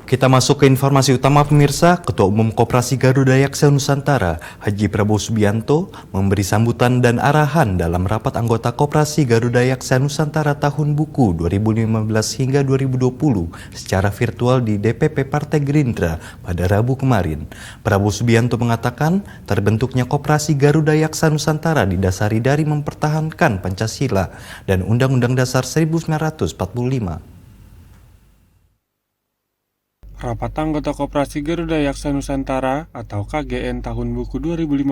Kita masuk ke informasi utama pemirsa. Ketua Umum Koperasi Garuda Yaksa Nusantara, Haji Prabowo Subianto, memberi sambutan dan arahan dalam rapat anggota Koperasi Garuda Yaksa Nusantara tahun buku 2015 hingga 2020 secara virtual di DPP Partai Gerindra pada Rabu kemarin. Prabowo Subianto mengatakan terbentuknya Koperasi Garuda Yaksa Nusantara didasari dari mempertahankan Pancasila dan Undang-Undang Dasar 1945. Rapat anggota Koperasi Garuda Yaksa Nusantara atau KGN tahun buku 2015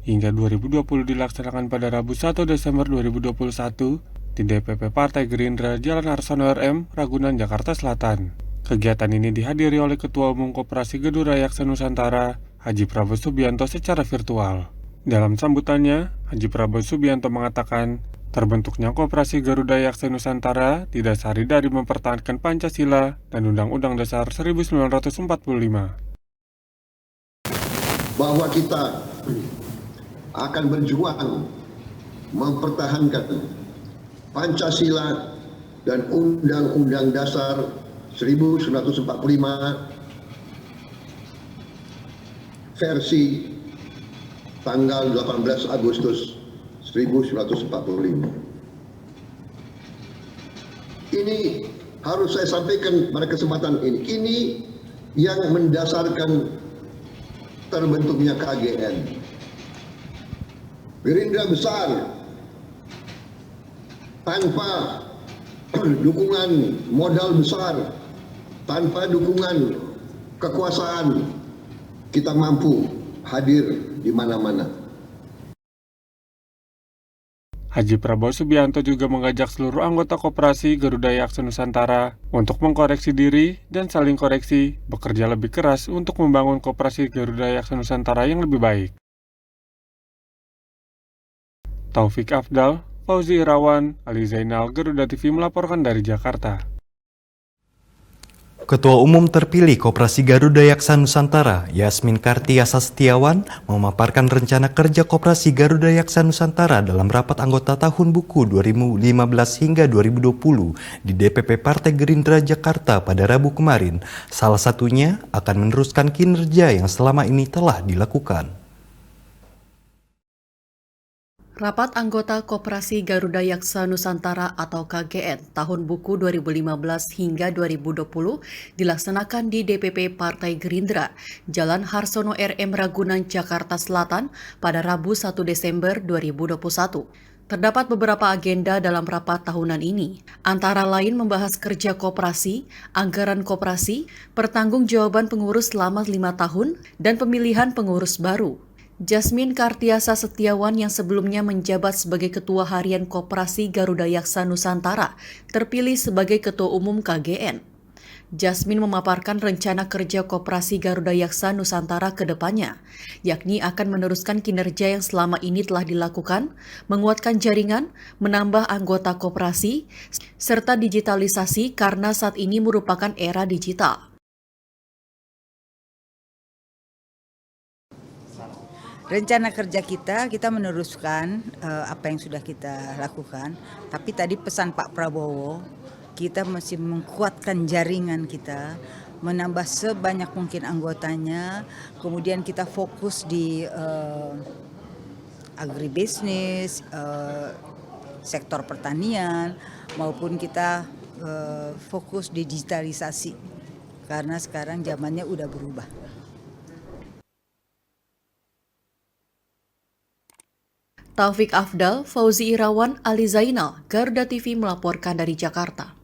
hingga 2020 dilaksanakan pada Rabu 1 Desember 2021 di DPP Partai Gerindra Jalan Harsono RM, Ragunan, Jakarta Selatan. Kegiatan ini dihadiri oleh Ketua Umum Koperasi Garuda Yaksa Nusantara, Haji Prabowo Subianto secara virtual. Dalam sambutannya, Haji Prabowo Subianto mengatakan, terbentuknya Koperasi Garuda Yaksa Nusantara didasari dari mempertahankan Pancasila dan Undang-Undang Dasar 1945. Bahwa kita akan berjuang mempertahankan Pancasila dan Undang-Undang Dasar 1945 versi tanggal 18 Agustus 1945. Ini harus saya sampaikan pada kesempatan ini. Ini yang mendasarkan terbentuknya KGN. Gerindra besar tanpa dukungan modal besar, tanpa dukungan kekuasaan, kita mampu hadir di mana-mana. Haji Prabowo Subianto juga mengajak seluruh anggota Koperasi Garuda Yaksa Nusantara untuk mengkoreksi diri dan saling koreksi, bekerja lebih keras untuk membangun Koperasi Garuda Yaksa Nusantara yang lebih baik. Taufik Afdal, Fauzi Irawan, Ali Zainal, Garuda TV melaporkan dari Jakarta. Ketua Umum terpilih Koperasi Garuda Yaksa Nusantara, Yasmin Kartiasa Setiawan, memaparkan rencana kerja Koperasi Garuda Yaksa Nusantara dalam rapat anggota tahun buku 2015 hingga 2020 di DPP Partai Gerindra Jakarta pada Rabu kemarin. Salah satunya akan meneruskan kinerja yang selama ini telah dilakukan. Rapat anggota Koperasi Garuda Yaksa Nusantara atau KGN tahun buku 2015 hingga 2020 dilaksanakan di DPP Partai Gerindra, Jalan Harsono RM Ragunan, Jakarta Selatan pada Rabu 1 Desember 2021. Terdapat beberapa agenda dalam rapat tahunan ini, antara lain membahas kerja koperasi, anggaran koperasi, pertanggungjawaban pengurus selama 5 tahun, dan pemilihan pengurus baru. Yasmin Kartiasa Setiawan yang sebelumnya menjabat sebagai Ketua Harian Koperasi Garuda Yaksa Nusantara terpilih sebagai Ketua Umum KGN. Yasmin memaparkan rencana kerja Koperasi Garuda Yaksa Nusantara ke depannya, yakni akan meneruskan kinerja yang selama ini telah dilakukan, menguatkan jaringan, menambah anggota koperasi, serta digitalisasi karena saat ini merupakan era digital. Rencana kerja kita meneruskan apa yang sudah kita lakukan. Tapi tadi pesan Pak Prabowo, kita masih menguatkan jaringan kita, menambah sebanyak mungkin anggotanya. Kemudian kita fokus di agribisnis, sektor pertanian, maupun kita fokus di digitalisasi. Karena sekarang zamannya udah berubah. Taufik Afdal, Fauzi Irawan, Ali Zainal, Garuda TV melaporkan dari Jakarta.